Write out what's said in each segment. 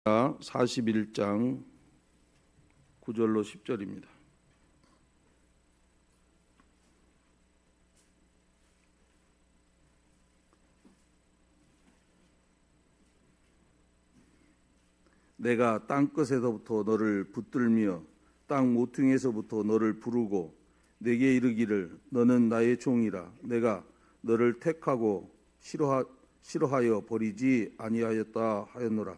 41장 9절로 10절입니다. 내가 땅끝에서부터 너를 붙들며 땅 모퉁이에서부터 너를 부르고 내게 이르기를 너는 나의 종이라. 내가 너를 택하고 싫어하여 버리지 아니하였다 하였노라.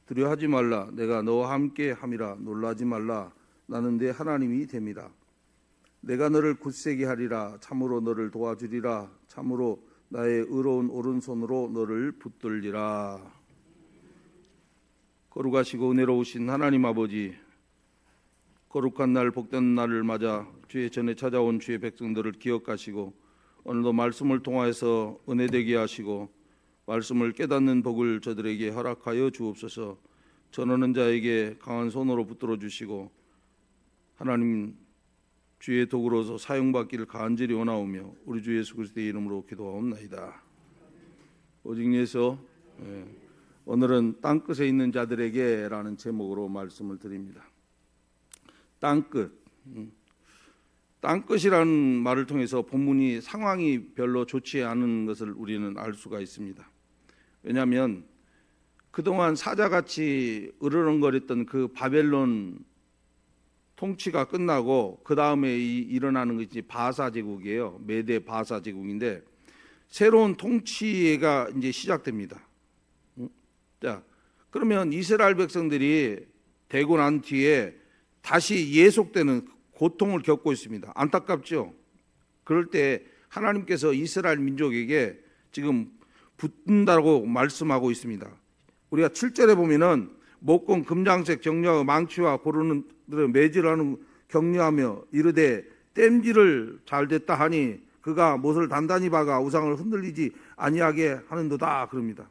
두려워하지 말라. 내가 너와 함께 함이라. 놀라지 말라. 나는 네 하나님이 됨이라. 내가 너를 굳세게 하리라. 참으로 너를 도와주리라. 참으로 나의 의로운 오른손으로 너를 붙들리라. 거룩하시고 은혜로우신 하나님 아버지, 거룩한 날 복된 날을 맞아 주의 전에 찾아온 주의 백성들을 기억하시고 오늘도 말씀을 통하여서 은혜되게 하시고 말씀을 깨닫는 복을 저들에게 허락하여 주옵소서. 전하는 자에게 강한 손으로 붙들어 주시고 하나님 주의 도구로서 사용받기를 간절히 원하오며 우리 주 예수 그리스도의 이름으로 기도하옵나이다. 오직 예수. 오늘은 땅끝에 있는 자들에게 라는 제목으로 말씀을 드립니다. 땅끝. 땅끝이라는 말을 통해서 본문이 상황이 별로 좋지 않은 것을 우리는 알 수가 있습니다. 왜냐하면 그동안 사자같이 으르렁거렸던 그 바벨론 통치가 끝나고 그 다음에 일어나는 것이 바사 제국이에요. 메대 바사 제국인데 새로운 통치가 이제 시작됩니다. 자, 그러면 이스라엘 백성들이 되고 난 뒤에 다시 예속되는 고통을 겪고 있습니다. 안타깝죠? 그럴 때 하나님께서 이스라엘 민족에게 지금 붙는다고 말씀하고 있습니다. 우리가 7절에 보면은 목공 금장색 격려하고 망치와 고르는 들을 매질하는 격려하며 이르되 땜질을 잘 됐다 하니 그가 못을 단단히 박아 우상을 흔들리지 아니하게 하는도다 그럽니다.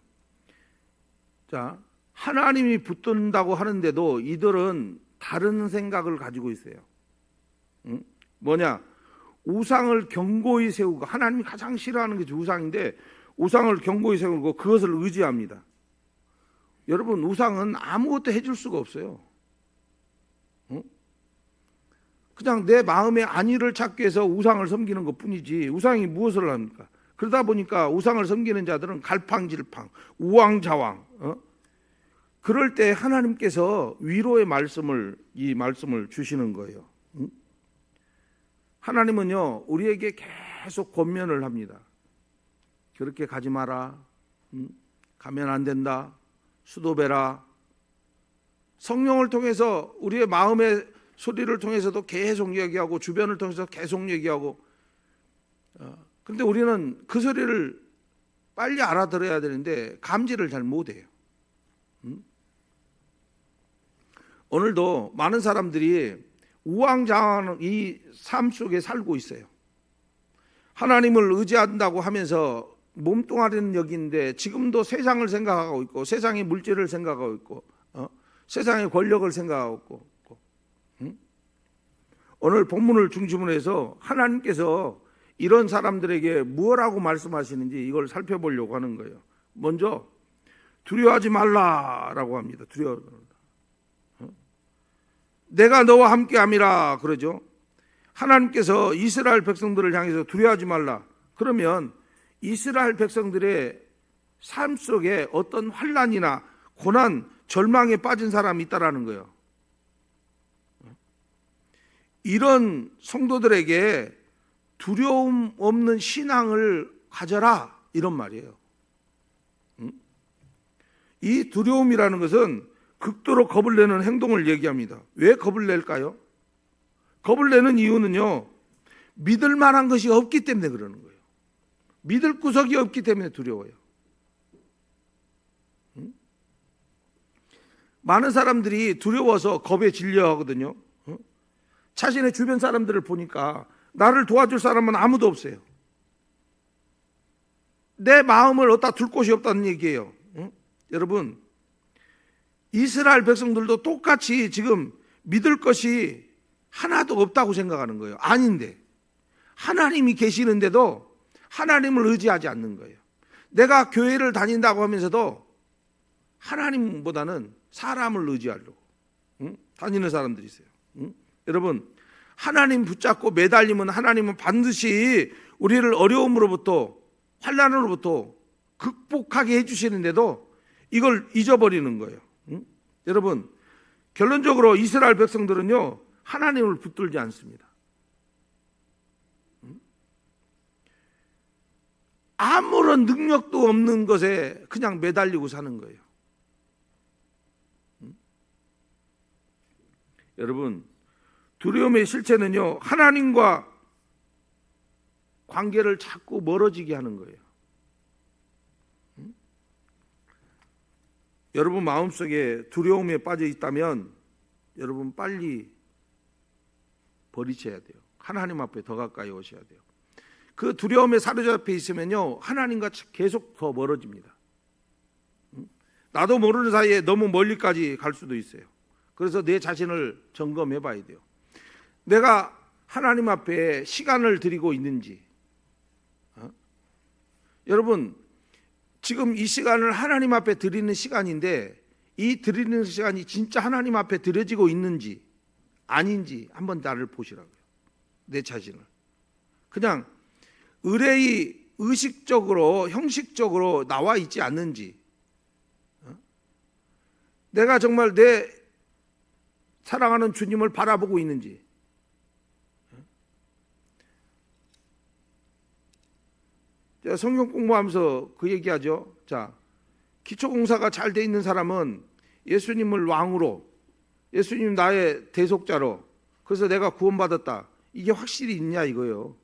자, 하나님이 붙든다고 하는데도 이들은 다른 생각을 가지고 있어요. 뭐냐? 우상을 견고히 세우고, 하나님이 가장 싫어하는 게 우상인데 우상을 견고히 세우고 그것을 의지합니다. 여러분, 우상은 아무것도 해줄 수가 없어요. 그냥 내 마음의 안위를 찾기 위해서 우상을 섬기는 것뿐이지 우상이 무엇을 합니까? 그러다 보니까 우상을 섬기는 자들은 갈팡질팡, 우왕좌왕. 그럴 때 하나님께서 위로의 말씀을, 이 말씀을 주시는 거예요. 하나님은요, 우리에게 계속 권면을 합니다. 그렇게 가지 마라. 가면 안 된다. 수도배라. 성령을 통해서 우리의 마음의 소리를 통해서도 계속 얘기하고 주변을 통해서 계속 얘기하고, 근데 우리는 그 소리를 빨리 알아들어야 되는데 감지를 잘 못해요. 오늘도 많은 사람들이 우왕좌왕 이 삶 속에 살고 있어요. 하나님을 의지한다고 하면서 몸뚱아리는 여기 있는데 지금도 세상을 생각하고 있고 세상의 물질을 생각하고 있고 세상의 권력을 생각하고 있고 오늘 본문을 중심으로 해서 하나님께서 이런 사람들에게 무엇라고 말씀하시는지 이걸 살펴보려고 하는 거예요. 먼저 두려워하지 말라라고 합니다. 두려워하지 말라. 내가 너와 함께함이라 그러죠. 하나님께서 이스라엘 백성들을 향해서 두려워하지 말라. 그러면 이스라엘 백성들의 삶 속에 어떤 환난이나 고난, 절망에 빠진 사람이 있다라는 거예요. 이런 성도들에게 두려움 없는 신앙을 가져라 이런 말이에요. 이 두려움이라는 것은 극도로 겁을 내는 행동을 얘기합니다. 왜 겁을 낼까요? 겁을 내는 이유는요, 믿을 만한 것이 없기 때문에 그러는 거예요. 믿을 구석이 없기 때문에 두려워요. 많은 사람들이 두려워서 겁에 질려하거든요. 자신의 주변 사람들을 보니까 나를 도와줄 사람은 아무도 없어요. 내 마음을 어디다 둘 곳이 없다는 얘기예요. 여러분, 이스라엘 백성들도 똑같이 지금 믿을 것이 하나도 없다고 생각하는 거예요. 아닌데 하나님이 계시는데도 하나님을 의지하지 않는 거예요. 내가 교회를 다닌다고 하면서도 하나님보다는 사람을 의지하려고 다니는 사람들이 있어요. 여러분, 하나님 붙잡고 매달리면 하나님은 반드시 우리를 어려움으로부터, 환난으로부터 극복하게 해주시는데도 이걸 잊어버리는 거예요. 여러분, 결론적으로 이스라엘 백성들은요, 하나님을 붙들지 않습니다. 아무런 능력도 없는 것에 그냥 매달리고 사는 거예요. 여러분, 두려움의 실체는요, 하나님과 관계를 자꾸 멀어지게 하는 거예요. 여러분 마음속에 두려움에 빠져 있다면 여러분 빨리 버리셔야 돼요. 하나님 앞에 더 가까이 오셔야 돼요. 그 두려움에 사로잡혀 있으면요, 하나님과 계속 더 멀어집니다. 나도 모르는 사이에 너무 멀리까지 갈 수도 있어요. 그래서 내 자신을 점검해 봐야 돼요. 내가 하나님 앞에 시간을 드리고 있는지. 여러분, 지금 이 시간을 하나님 앞에 드리는 시간인데 이 드리는 시간이 진짜 하나님 앞에 드려지고 있는지 아닌지 한번 나를 보시라고요. 내 자신을. 그냥 의뢰의 의식적으로 형식적으로 나와 있지 않는지, 내가 정말 내 사랑하는 주님을 바라보고 있는지. 제가 성경 공부하면서 그 얘기하죠. 자, 기초공사가 잘 돼 있는 사람은 예수님을 왕으로, 예수님 나의 대속자로, 그래서 내가 구원받았다, 이게 확실히 있냐 이거예요.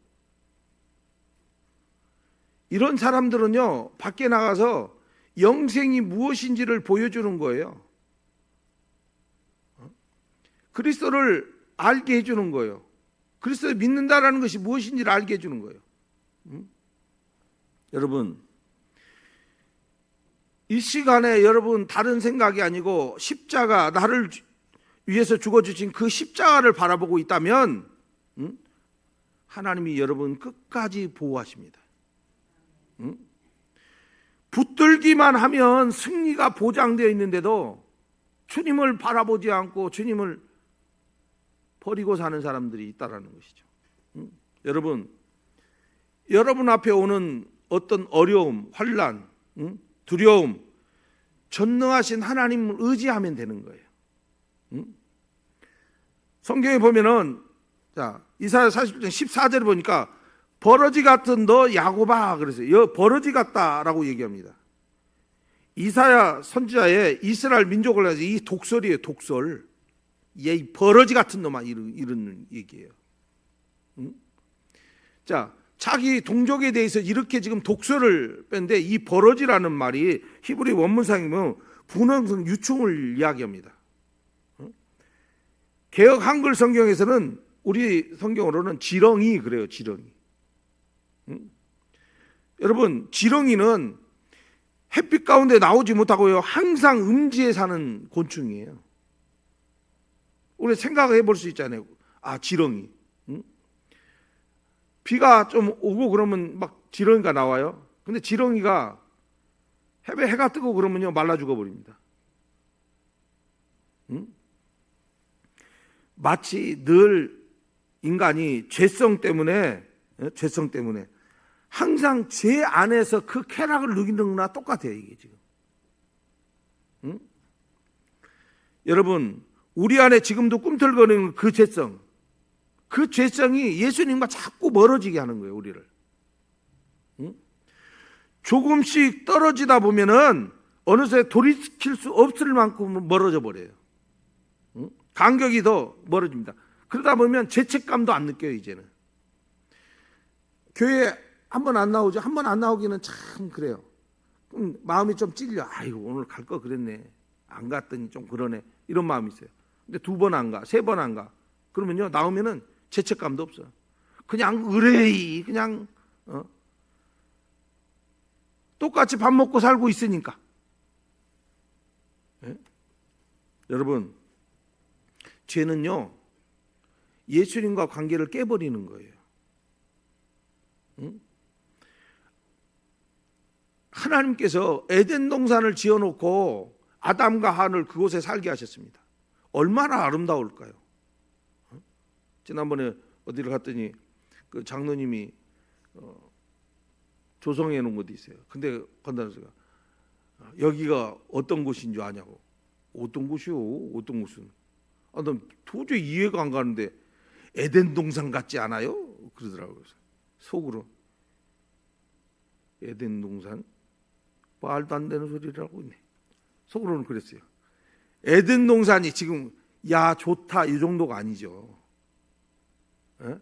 이런 사람들은요, 밖에 나가서 영생이 무엇인지를 보여주는 거예요. 그리스도를 알게 해주는 거예요. 그리스도를 믿는다라는 것이 무엇인지를 알게 해주는 거예요. 여러분, 이 시간에 여러분 다른 생각이 아니고 십자가, 나를 위해서 죽어주신 그 십자가를 바라보고 있다면 하나님이 여러분 끝까지 보호하십니다. 붙들기만 하면 승리가 보장되어 있는데도 주님을 바라보지 않고 주님을 버리고 사는 사람들이 있다라는 것이죠. 여러분 앞에 오는 어떤 어려움, 환난, 두려움, 전능하신 하나님을 의지하면 되는 거예요. 성경에 보면은, 자, 이사야 40장 14절을 보니까 버러지 같은 너 야곱아 그랬어요. 버러지 같다라고 얘기합니다. 이사야 선지자의 이스라엘 민족을 가지고 이 독설이에요. 독설. 얘 버러지 같은 놈아, 이런 얘기예요. 자, 자기 동족에 대해서 이렇게 지금 독설을 뺀데, 이 버러지라는 말이 히브리 원문상이면 분홍성 유충을 이야기합니다. 개역 한글 성경에서는, 우리 성경으로는 지렁이 그래요. 지렁이. 여러분, 지렁이는 햇빛 가운데 나오지 못하고요, 항상 음지에 사는 곤충이에요. 우리 생각해 볼 수 있잖아요. 아, 지렁이. 비가 좀 오고 그러면 막 지렁이가 나와요. 근데 지렁이가 해가 뜨고 그러면요, 말라 죽어버립니다. 마치 늘 인간이 죄성 때문에 항상 죄 안에서 그 쾌락을 누리는 거나 똑같아요, 이게 지금. 여러분, 우리 안에 지금도 꿈틀거리는 그 죄성, 그 죄성이 예수님과 자꾸 멀어지게 하는 거예요, 우리를. 조금씩 떨어지다 보면은 어느새 돌이킬 수 없을 만큼 멀어져 버려요. 간격이 더 멀어집니다. 그러다 보면 죄책감도 안 느껴요, 이제는. 교회 한 번 안 나오죠. 한 번 안 나오기는 참 그래요. 그럼 마음이 좀 찔려. 아이고, 오늘 갈 거 그랬네. 안 갔더니 좀 그러네. 이런 마음이 있어요. 근데 2번 안 가, 3번 안 가. 그러면요, 나오면은 죄책감도 없어요. 그냥 의뢰이 그냥 똑같이 밥 먹고 살고 있으니까. 예? 여러분, 죄는요, 예수님과 관계를 깨버리는 거예요. 하나님께서 에덴 동산을 지어놓고 아담과 한을 그곳에 살게 하셨습니다. 얼마나 아름다울까요? 지난번에 어디를 갔더니 그 장로님이 조성해 놓은 곳이 있어요. 근데 건너서가 여기가 어떤 곳인 줄 아냐고. 어떤 곳이요? 어떤 곳은? 난 도저히 이해가 안 가는데 에덴 동산 같지 않아요? 그러더라고요. 속으로 에덴 동산? 말도 안 되는 소리를 하고 있네. 속으로는 그랬어요. 에덴 동산이 지금 야 좋다 이 정도가 아니죠. 에?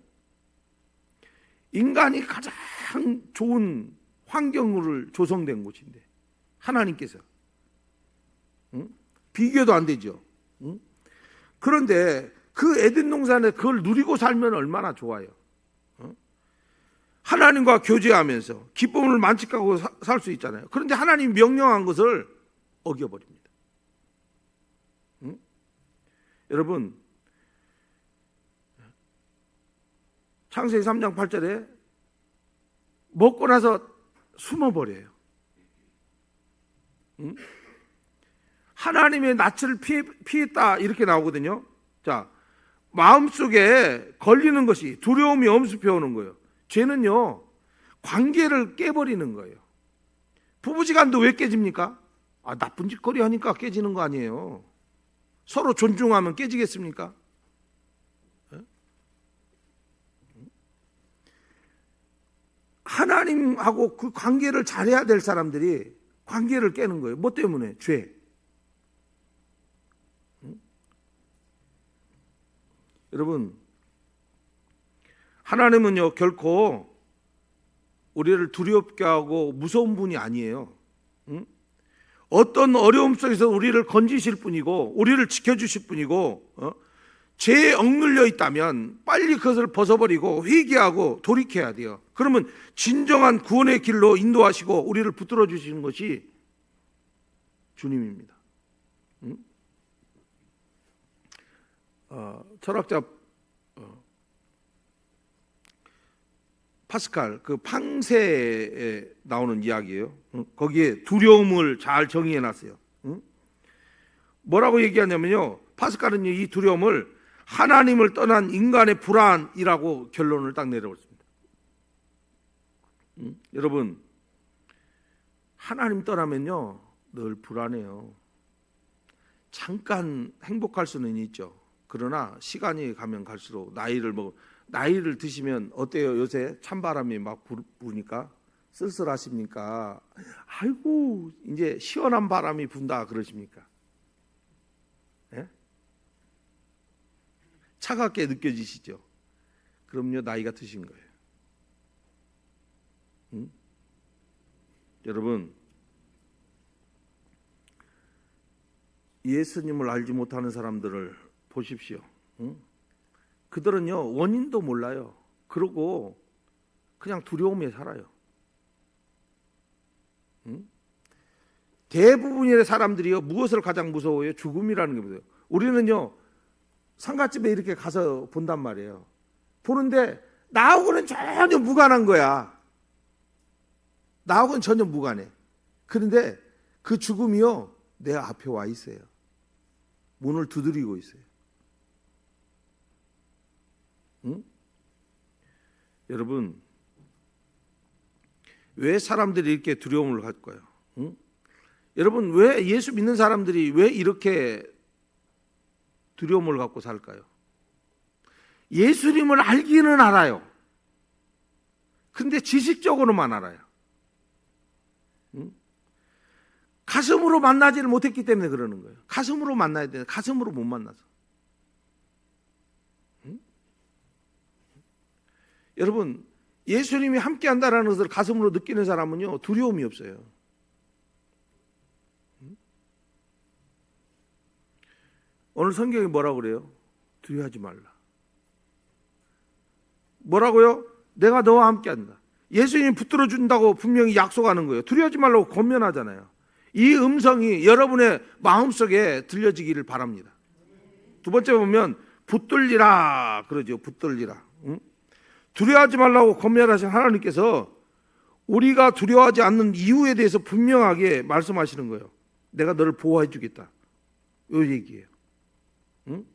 인간이 가장 좋은 환경을 조성된 곳인데 하나님께서 비교도 안 되죠. 그런데 그 에덴 동산에 그걸 누리고 살면 얼마나 좋아요. 하나님과 교제하면서 기쁨을 만끽하고 살 수 있잖아요. 그런데 하나님 명령한 것을 어겨버립니다. 여러분 창세기 3장 8절에 먹고 나서 숨어버려요. 하나님의 낯을 피했다 이렇게 나오거든요. 자, 마음속에 걸리는 것이 두려움이 엄습해 오는 거예요. 죄는요 관계를 깨버리는 거예요. 부부지간도 왜 깨집니까? 나쁜 짓거리 하니까 깨지는 거 아니에요. 서로 존중하면 깨지겠습니까? 하나님하고 그 관계를 잘해야 될 사람들이 관계를 깨는 거예요. 뭐 때문에? 죄. 여러분 하나님은요 결코 우리를 두렵게 하고 무서운 분이 아니에요. 어떤 어려움 속에서 우리를 건지실 분이고 우리를 지켜주실 분이고 죄에 억눌려 있다면 빨리 그것을 벗어버리고 회개하고 돌이켜야 돼요. 그러면 진정한 구원의 길로 인도하시고 우리를 붙들어 주시는 것이 주님입니다. 철학자 파스칼 그 팡세에 나오는 이야기예요. 거기에 두려움을 잘 정의해 놨어요. 뭐라고 얘기하냐면요. 파스칼은 이 두려움을 하나님을 떠난 인간의 불안이라고 결론을 딱 내려버렸습니다. 여러분 하나님 떠나면요 늘 불안해요. 잠깐 행복할 수는 있죠. 그러나 시간이 가면 갈수록 나이를 드시면 어때요? 요새 찬바람이 막 부니까 쓸쓸하십니까? 아이고 이제 시원한 바람이 분다 그러십니까? 예? 차갑게 느껴지시죠? 그럼요 나이가 드신 거예요. 여러분 예수님을 알지 못하는 사람들을 보십시오. 그들은요 원인도 몰라요. 그러고 그냥 두려움에 살아요. 대부분의 사람들이요 무엇을 가장 무서워해요? 죽음이라는 게 무서워요. 우리는요 상갓집에 이렇게 가서 본단 말이에요. 보는데 나하고는 전혀 무관한 거야. 나하고는 전혀 무관해. 그런데 그 죽음이요 내 앞에 와 있어요. 문을 두드리고 있어요. 여러분 왜 사람들이 이렇게 두려움을 갖고요? 여러분 왜 예수 믿는 사람들이 왜 이렇게 두려움을 갖고 살까요? 예수님을 알기는 알아요. 근데 지식적으로만 알아요. 가슴으로 만나지를 못했기 때문에 그러는 거예요. 가슴으로 만나야 되는데 가슴으로 못 만나서. 여러분 예수님이 함께 한다는 것을 가슴으로 느끼는 사람은요 두려움이 없어요. 오늘 성경이 뭐라고 그래요? 두려워하지 말라. 뭐라고요? 내가 너와 함께 한다. 예수님이 붙들어 준다고 분명히 약속하는 거예요. 두려워하지 말라고 권면하잖아요. 이 음성이 여러분의 마음속에 들려지기를 바랍니다. 두 번째 보면 붙들리라 그러죠. 붙들리라. 두려워하지 말라고 권면하신 하나님께서 우리가 두려워하지 않는 이유에 대해서 분명하게 말씀하시는 거예요. 내가 너를 보호해 주겠다. 요 얘기예요. 응?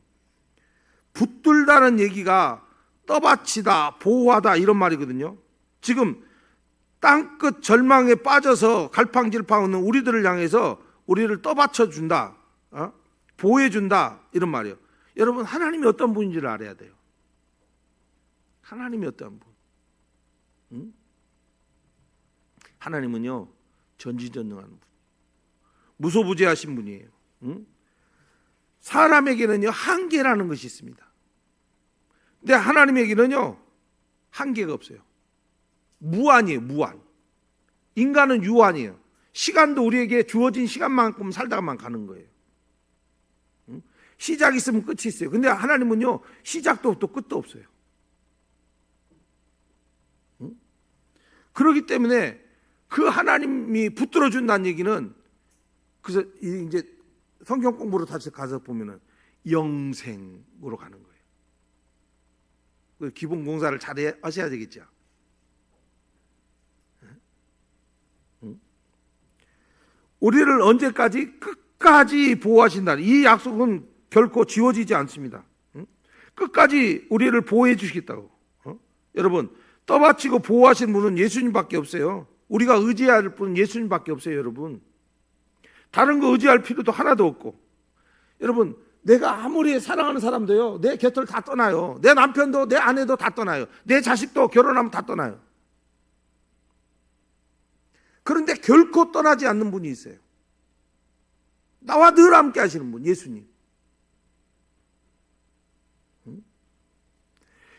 붙들다는 얘기가 떠받치다, 보호하다 이런 말이거든요. 지금 땅끝 절망에 빠져서 갈팡질팡하는 우리들을 향해서 우리를 떠받쳐 준다, 보호해 준다 이런 말이에요. 여러분, 하나님이 어떤 분인지를 알아야 돼요. 하나님이 어떤 분? 응? 하나님은요 전지전능한 분, 무소부재하신 분이에요. 응? 사람에게는요 한계라는 것이 있습니다. 근데 하나님에게는요 한계가 없어요. 무한이에요. 무한. 인간은 유한이에요. 시간도 우리에게 주어진 시간만큼 살다가만 가는 거예요. 응? 시작이 있으면 끝이 있어요. 근데 하나님은요 시작도 없고 끝도 없어요. 응? 그렇기 때문에 그 하나님이 붙들어 준다는 얘기는, 그래서 이제 성경 공부로 다시 가서 보면은 영생으로 가는 거예요. 기본 공사를 잘 하셔야 되겠죠. 우리를 언제까지? 끝까지 보호하신다는 이 약속은 결코 지워지지 않습니다. 끝까지 우리를 보호해 주시겠다고. 여러분, 떠받치고 보호하신 분은 예수님밖에 없어요. 우리가 의지할 분은 예수님밖에 없어요. 여러분, 다른 거 의지할 필요도 하나도 없고. 여러분, 내가 아무리 사랑하는 사람도요 내 곁을 다 떠나요. 내 남편도 내 아내도 다 떠나요. 내 자식도 결혼하면 다 떠나요. 그런데 결코 떠나지 않는 분이 있어요. 나와 늘 함께 하시는 분, 예수님.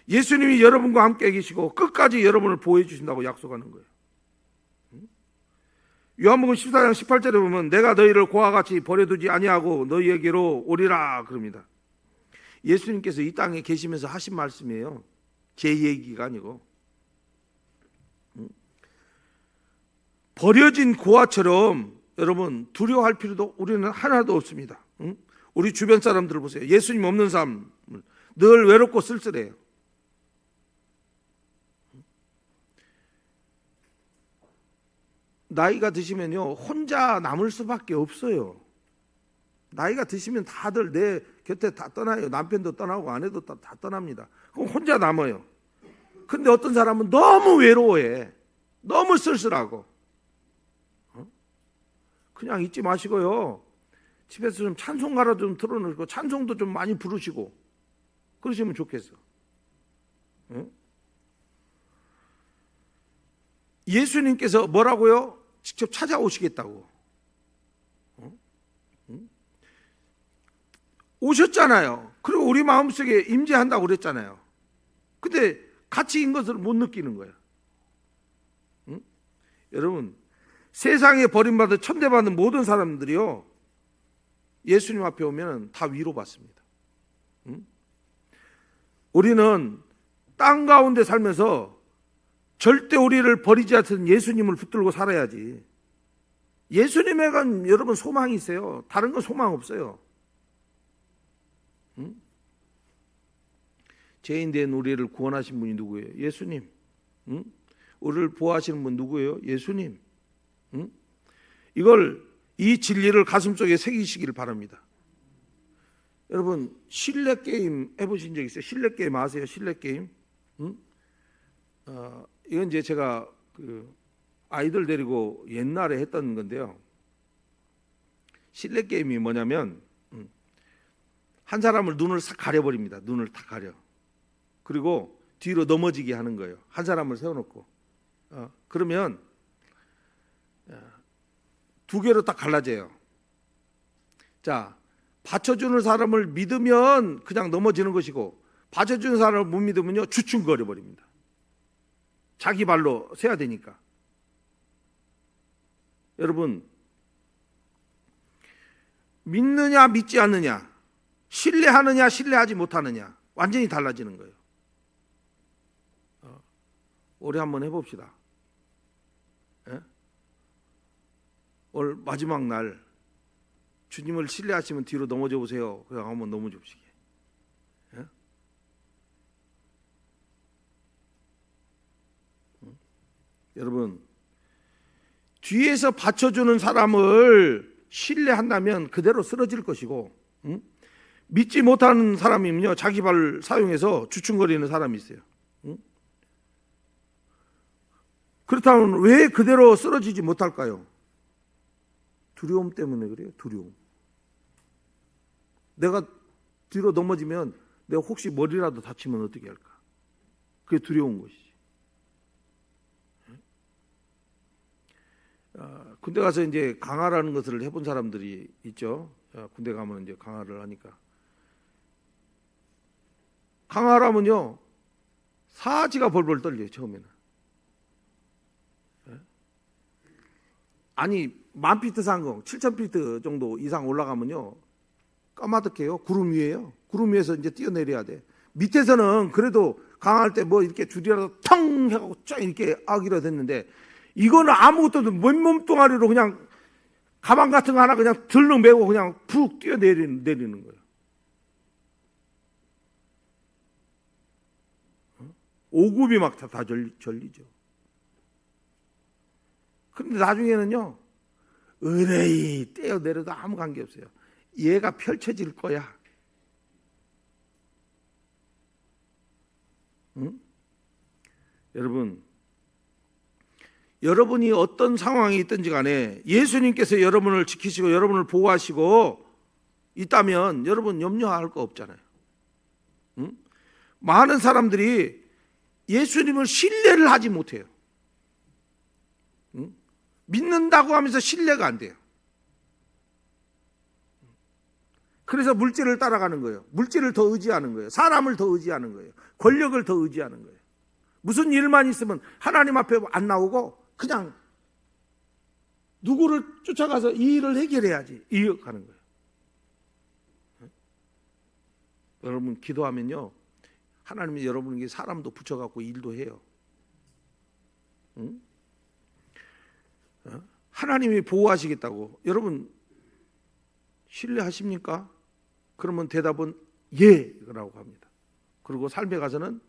예수님이 여러분과 함께 계시고 끝까지 여러분을 보호해 주신다고 약속하는 거예요. 요한복음 14장 18절에 보면 내가 너희를 고와 같이 버려두지 아니하고 너희에게로 오리라 그럽니다. 예수님께서 이 땅에 계시면서 하신 말씀이에요. 제 얘기가 아니고. 버려진 고아처럼 여러분 두려워할 필요도 우리는 하나도 없습니다. 우리 주변 사람들을 보세요. 예수님 없는 사람은 늘 외롭고 쓸쓸해요. 나이가 드시면요 혼자 남을 수밖에 없어요. 나이가 드시면 다들 내 곁에 다 떠나요. 남편도 떠나고 아내도 다 떠납니다. 그럼 혼자 남아요. 근데 어떤 사람은 너무 외로워해. 너무 쓸쓸하고. 그냥 잊지 마시고요, 집에서 좀 찬송가라도 좀 틀어놓고 찬송도 좀 많이 부르시고 그러시면 좋겠어. 예수님께서 뭐라고요? 직접 찾아오시겠다고. 오셨잖아요. 그리고 우리 마음속에 임재한다고 그랬잖아요. 근데 가치인 것을 못 느끼는 거예요. 여러분, 세상에 버림받아 천대받는 모든 사람들이요 예수님 앞에 오면 다 위로받습니다. 우리는 땅 가운데 살면서 절대 우리를 버리지 않는 예수님을 붙들고 살아야지. 예수님에겐 여러분 소망이 있어요. 다른 건 소망 없어요. 죄인 된 우리를 구원하신 분이 누구예요? 예수님. 우리를 보호하시는 분 누구예요? 예수님. 이걸, 이 진리를 가슴속에 새기시기를 바랍니다. 여러분, 실내 게임 해보신 적 있어요? 실내 게임 아세요? 실내 게임? 이건 이제 제가 그 아이들 데리고 옛날에 했던 건데요. 실내 게임이 뭐냐면 한 사람을 눈을 싹 가려버립니다. 눈을 다 가려. 그리고 뒤로 넘어지게 하는 거예요. 한 사람을 세워놓고. 그러면 두 개로 딱 갈라져요. 자, 받쳐주는 사람을 믿으면 그냥 넘어지는 것이고, 받쳐주는 사람을 못 믿으면요 주춤거려 버립니다. 자기 발로 세야 되니까. 여러분, 믿느냐 믿지 않느냐, 신뢰하느냐 신뢰하지 못하느냐, 완전히 달라지는 거예요. 올해 한번 해봅시다. 예? 오늘 마지막 날 주님을 신뢰하시면 뒤로 넘어져 보세요. 그냥 한번 넘어져 보시게. 예? 여러분, 뒤에서 받쳐주는 사람을 신뢰한다면 그대로 쓰러질 것이고, 믿지 못하는 사람이면요 자기 발 사용해서 주춤거리는 사람이 있어요. 그렇다면 왜 그대로 쓰러지지 못할까요? 두려움 때문에 그래요. 두려움. 내가 뒤로 넘어지면 내가 혹시 머리라도 다치면 어떻게 할까? 그게 두려운 것이지. 군대 가서 이제 강화라는 것을 해본 사람들이 있죠. 군대 가면 이제 강화를 하니까. 강화라면요 사지가 벌벌 떨려요. 처음에는. 아니 1000피트 상공 7000피트 정도 이상 올라가면요 까마득해요. 구름 위에요. 구름 위에서 이제 뛰어내려야 돼. 밑에서는 그래도 강화할 때 뭐 이렇게 줄이라도 텅 해가고 쫙 이렇게 아기로 됐는데, 이거는 아무것도 맨몸 뚱아리로 그냥 가방 같은 거 하나 그냥 들러 메고 그냥 푹 뛰어내리는 거예요. 오급이 막 다 절리죠. 그런데 나중에는요 의뢰이 떼어내려도 아무 관계없어요. 얘가 펼쳐질 거야. 여러분이 어떤 상황이 있든지 간에 예수님께서 여러분을 지키시고 여러분을 보호하시고 있다면 여러분 염려할 거 없잖아요. 많은 사람들이 예수님을 신뢰를 하지 못해요. 믿는다고 하면서 신뢰가 안 돼요. 그래서 물질을 따라가는 거예요. 물질을 더 의지하는 거예요. 사람을 더 의지하는 거예요. 권력을 더 의지하는 거예요. 무슨 일만 있으면 하나님 앞에 안 나오고 그냥 누구를 쫓아가서 이 일을 해결해야지 이어가는 거예요. 여러분 기도하면요 하나님이 여러분에게 사람도 붙여갖고 일도 해요. 하나님이 보호하시겠다고 여러분 신뢰하십니까? 그러면 대답은 예라고 합니다. 그리고 삶에 가서는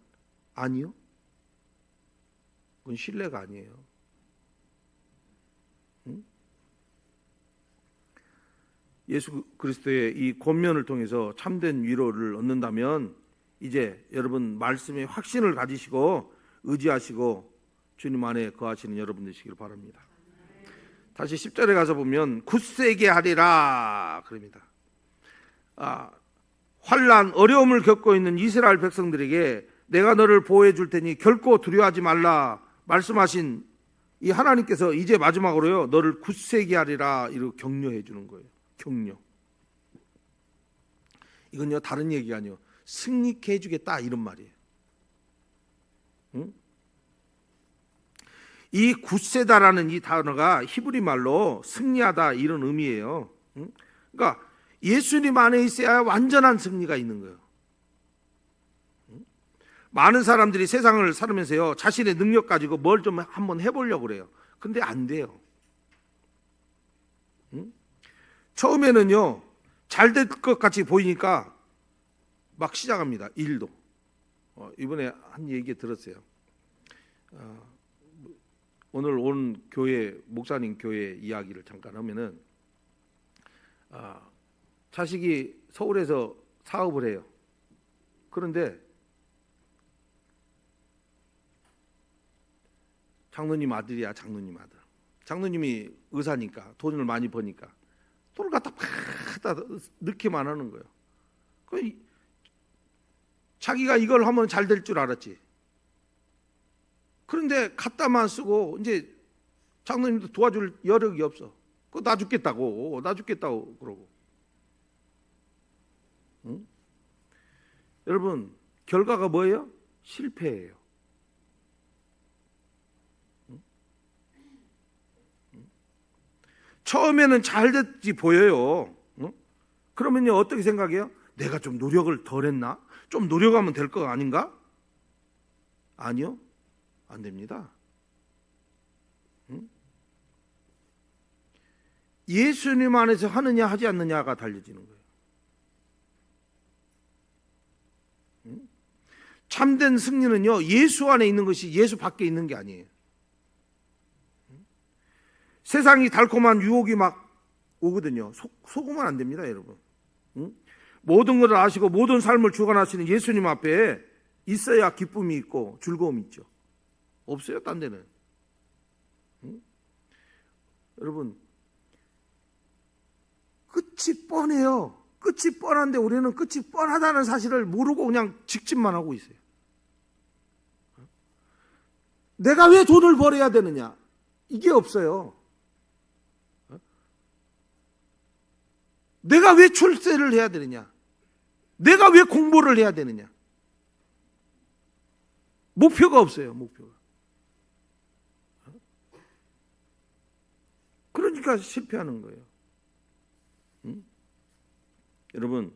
아니요. 그건 신뢰가 아니에요. 예수 그리스도의 이 권면을 통해서 참된 위로를 얻는다면 이제 여러분 말씀에 확신을 가지시고 의지하시고 주님 안에 거하시는 여러분 되시길 바랍니다. 다시 10절에 가서 보면 굳세게 하리라 그럽니다. 환난 어려움을 겪고 있는 이스라엘 백성들에게 내가 너를 보호해 줄 테니 결코 두려워하지 말라 말씀하신 이 하나님께서 이제 마지막으로요 너를 굳세게 하리라 이렇게 격려해 주는 거예요. 격려. 이건요 다른 얘기가 아니에요. 승리케 해주겠다 이런 말이에요. 이 굳세다라는 이 단어가 히브리 말로 승리하다 이런 의미예요. 그러니까 예수님 안에 있어야 완전한 승리가 있는 거예요. 많은 사람들이 세상을 살면서요 자신의 능력 가지고 뭘 좀 한번 해보려고 그래요. 근데 안 돼요. 처음에는요 잘 될 것 같이 보이니까 막 시작합니다. 일도. 이번에 한 얘기 들었어요. 오늘 온 교회 목사님 교회 이야기를 잠깐 하면은 자식이 서울에서 사업을 해요. 그런데 장로님 아들이야. 장로님 아들. 장로님이 의사니까 돈을 많이 버니까 돈을 갖다 넣기만 하는 거예요. 자기가 이걸 하면 잘 될 줄 알았지. 그런데 갖다만 쓰고 이제 장로님도 도와줄 여력이 없어. 그거 나 죽겠다고 그러고. 여러분 결과가 뭐예요? 실패예요. 처음에는 잘 됐지 보여요. 그러면요 어떻게 생각해요? 내가 좀 노력을 덜 했나? 좀 노력하면 될 거 아닌가? 아니요. 안 됩니다. 예수님 안에서 하느냐 하지 않느냐가 달려지는 거예요. 참된 승리는요 예수 안에 있는 것이 예수 밖에 있는 게 아니에요. 세상이 달콤한 유혹이 막 오거든요. 속으면 안 됩니다, 여러분. 응? 모든 것을 아시고 모든 삶을 주관하시는 예수님 앞에 있어야 기쁨이 있고 즐거움이 있죠. 없어요, 딴 데는. 응? 여러분, 끝이 뻔해요. 끝이 뻔한데 우리는 끝이 뻔하다는 사실을 모르고 그냥 직진만 하고 있어요. 내가 왜 돈을 벌어야 되느냐? 이게 없어요. 내가 왜 출세를 해야 되느냐? 내가 왜 공부를 해야 되느냐? 목표가 없어요, 목표가. 그러니까 실패하는 거예요. 응? 여러분,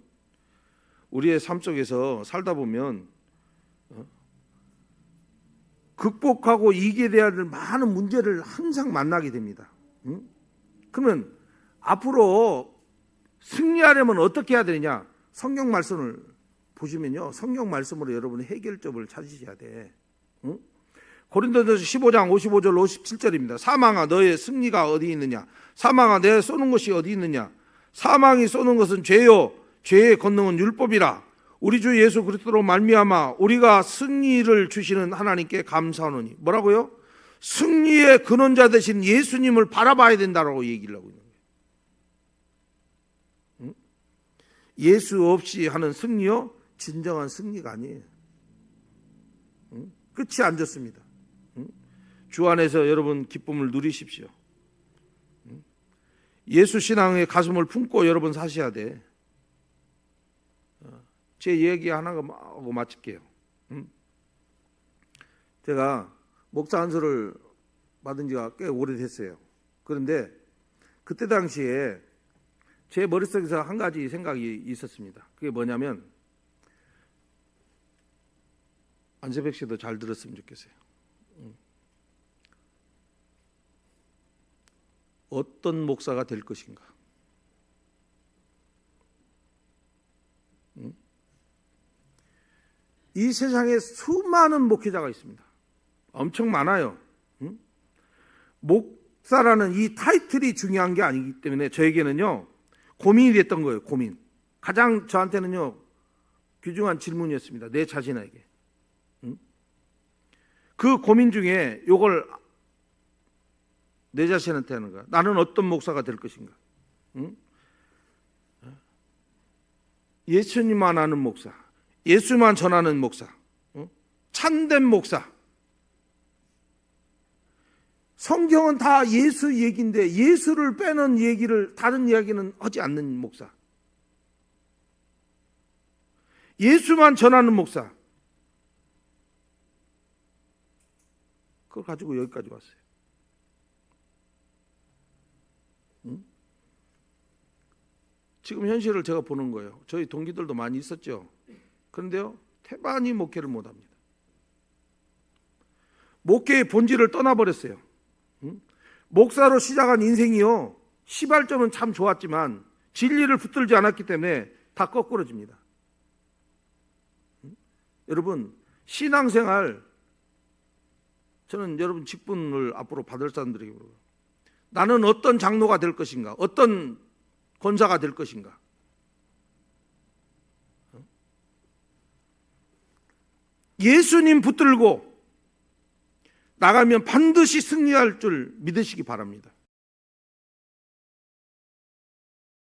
우리의 삶 속에서 살다 보면 극복하고 이겨야 될 많은 문제를 항상 만나게 됩니다. 응? 그러면 앞으로 승리하려면 어떻게 해야 되느냐? 성경 말씀을 보시면요, 성경 말씀으로 여러분 해결점을 찾으셔야 돼. 응? 고린도전서 15장 55절 57절입니다. 사망아 너의 승리가 어디 있느냐? 사망아 내가 쏘는 것이 어디 있느냐? 사망이 쏘는 것은 죄요 죄의 권능은 율법이라. 우리 주 예수 그리스도로 말미암아 우리가 승리를 주시는 하나님께 감사하노니. 뭐라고요? 승리의 근원자 되신 예수님을 바라봐야 된다라고 얘기를 하고 있는 거예요. 응? 예수 없이 하는 승리요, 진정한 승리가 아니에요. 응? 끝이 안 좋습니다. 응? 주 안에서 여러분 기쁨을 누리십시오. 응? 예수 신앙의 가슴을 품고 여러분 사셔야 돼. 제 얘기 하나 하고 마칠게요. 제가 목사 안수를 받은 지가 꽤 오래됐어요. 그런데 그때 당시에 제 머릿속에서 한 가지 생각이 있었습니다. 그게 뭐냐면, 안세백 씨도 잘 들었으면 좋겠어요. 어떤 목사가 될 것인가? 이 세상에 수많은 목회자가 있습니다. 엄청 많아요. 목사라는 이 타이틀이 중요한 게 아니기 때문에 저에게는요, 고민이 됐던 거예요. 고민. 가장 저한테는요, 귀중한 질문이었습니다. 내 자신에게. 그 고민 중에 이걸 내 자신한테 하는 거야. 나는 어떤 목사가 될 것인가? 예수님만 아는 목사, 예수만 전하는 목사, 참된 목사. 성경은 다 예수 얘기인데 예수를 빼는 얘기를, 다른 이야기는 하지 않는 목사. 예수만 전하는 목사. 그걸 가지고 여기까지 왔어요. 지금 현실을 제가 보는 거예요. 저희 동기들도 많이 있었죠. 그런데요, 태반이 목회를 못합니다. 목회의 본질을 떠나버렸어요. 목사로 시작한 인생이요, 시발점은 참 좋았지만 진리를 붙들지 않았기 때문에 다 거꾸러집니다. 여러분, 신앙생활, 저는 여러분 직분을 앞으로 받을 사람들에게 물어요. 나는 어떤 장로가 될 것인가? 어떤 권사가 될 것인가? 예수님 붙들고 나가면 반드시 승리할 줄 믿으시기 바랍니다.